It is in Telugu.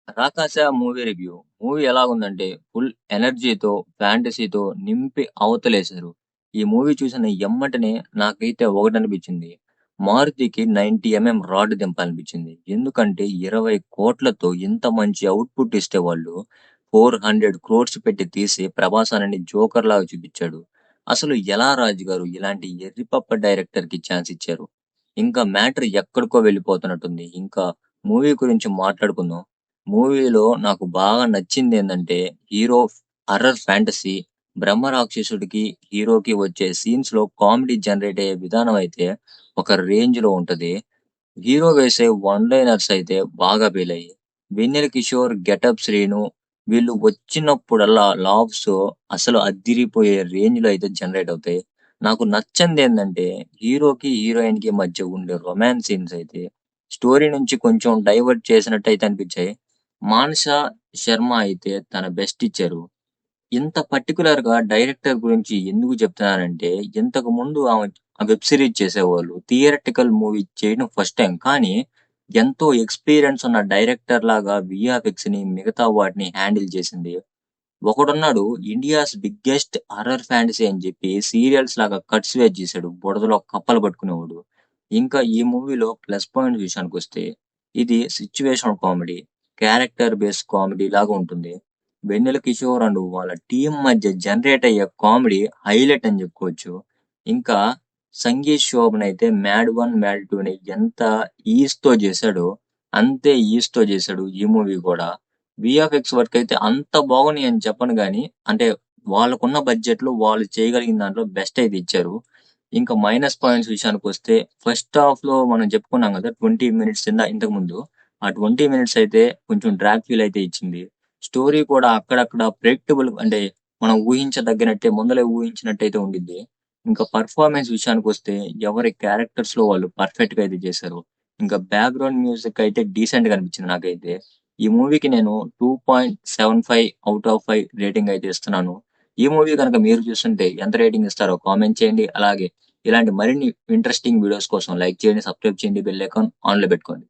'రాకాశ' మూవీ రివ్యూ. మూవీ ఎలాగుందంటే ఫుల్ ఎనర్జీతో, ఫ్యాంటసీతో నింపి అవతలేశారు. ఈ మూవీ చూసిన ఎమ్మటనే నాకైతే ఒకటనిపించింది. మారుతికి 90 రాడ్ దింపాలనిపించింది. ఎందుకంటే 20,00,00,000తో ఇంత మంచి ఔట్‌పుట్ ఇస్తే వాళ్ళు 400 క్రోర్స్ పెట్టి తీసి 'ప్రభాస్' అనని జోకర్ లాగా చూపిచ్చాడు. అసలు ఎలా రాజు గారు ఇలాంటి ఎర్రిపప్ప డైరెక్టర్‌కి ఛాన్స్ ఇచ్చారు? ఇంకా మ్యాటర్ ఎక్కడికో వెళ్ళిపోతున్నట్టుంది. ఇంకా మూవీ గురించి మాట్లాడుకుందాం. మూవీలో నాకు బాగా నచ్చిందేందంటే, హీరో హారర్ ఫ్యాంటసీ, బ్రహ్మ రాక్షసుడికి, హీరోకి వచ్చే సీన్స్‌లో కామెడీ జనరేట్ అయ్యే విధానం అయితే ఒక రేంజ్‌లో ఉంటది. హీరో వేసే వన్ లైనర్స్ అయితే బాగా పేలాయి. వెన్నెల కిషోర్, గెటప్ శ్రీను వీళ్ళు వచ్చినప్పుడల్లా లాఫ్స్ అసలు అద్దిరిపోయే రేంజ్‌లో అయితే జనరేట్ అవుతాయి. నాకు నచ్చనిదేందంటే హీరోకి, హీరోయిన్‌కి మధ్య ఉండే రొమాన్స్ సీన్స్ అయితే స్టోరీ నుంచి కొంచెం డైవర్ట్ చేసినట్టయితే అనిపించాయి. మానస శర్మ అయితే తన బెస్ట్ ఇచ్చారు. ఇంత పర్టిక్యులర్‌గా డైరెక్టర్ గురించి ఎందుకు చెప్తున్నానంటే, ఇంతకుముందు ఆమె వెబ్ సీరీస్ చేసేవాళ్ళు. థియరిటికల్ మూవీ చేయడం ఫస్ట్ టైమ్. కానీ, ఎంతో ఎక్స్‌పీరియన్స్ ఉన్న డైరెక్టర్ లాగా వీఎఫ్ఎక్స్‌ని మిగతా వాటిని హ్యాండిల్ చేసింది. ఒకడున్నాడు ఇండియాస్ బిగ్గెస్ట్ హారర్ ఫ్యాంటసీ అని చెప్పి సీరియల్స్ లాగా కట్స్ వేసి చేసాడు. బుడదలో కప్పలు పట్టుకునేవాడు. ఇంకా ఈ మూవీలో ప్లస్ పాయింట్ విషయానికొస్తే, ఇది situational comedy, character based comedy లాగా ఉంటుంది. వెన్నెల కిషోర్ అండ్ వాళ్ళ టీమ్ మధ్య జనరేట్ అయ్యే కామెడీ హైలైట్ అని చెప్పుకోవచ్చు. ఇంకా సంగీత్ శోభన్ అయితే 'మ్యాడ్ 1', 'మ్యాడ్ 2'ని ఎంత ఈస్‌తో చేశాడో, అంతే ఈస్‌తో చేశాడు ఈ మూవీ కూడా. వీఎఫ్ఎక్స్ వర్క్ అయితే అంత బాగున్నాయి అని చెప్పను గానీ, అంటే వాళ్ళకున్న బడ్జెట్‌లో వాళ్ళు చేయగలిగిన దాంట్లో బెస్ట్ అయితే ఇచ్చారు. ఇంకా మైనస్ పాయింట్స్ విషయానికొస్తే ఫస్ట్ హాఫ్‌లో మనం చెప్పుకున్నాం కదా! 20 మినిట్స్ ఇంతకుముందు. ఆ 20 మినిట్స్ అయితే కొంచెం డ్రాగ్ ఫీల్ అయితే ఇచ్చింది. స్టోరీ కూడా అక్కడక్కడ ప్రెడిక్టబుల్ అంటే మనం ఊహించదగ్గినట్టే ముందలే ఊహించినట్టయితే ఉండిద్ది. ఇంకా పెర్ఫార్మన్స్ విషయానికొస్తే ఎవరి క్యారెక్టర్స్‌లో వాళ్ళు పర్ఫెక్ట్‌గా అయితే చేశారు. ఇంకా బ్యాక్‌గ్రౌండ్ మ్యూజిక్ అయితే డీసెంట్‌గా అనిపించింది నాకైతే. ఈ మూవీకి నేను 2.75 ఔట్ ఆఫ్ 5 రేటింగ్ అయితే ఇస్తున్నాను. ఈ మూవీ గనక మీరు చూస్తుంటే ఎంత రేటింగ్ ఇస్తారో కామెంట్ చేయండి. అలాగే ఇలాంటి మరిన్ని ఇంట్రెస్టింగ్ వీడియోస్ కోసం లైక్ చేయండి, సబ్స్క్రైబ్ చేయండి, బెల్ ఐకాన్ ఆన్‌లో పెట్టుకోండి.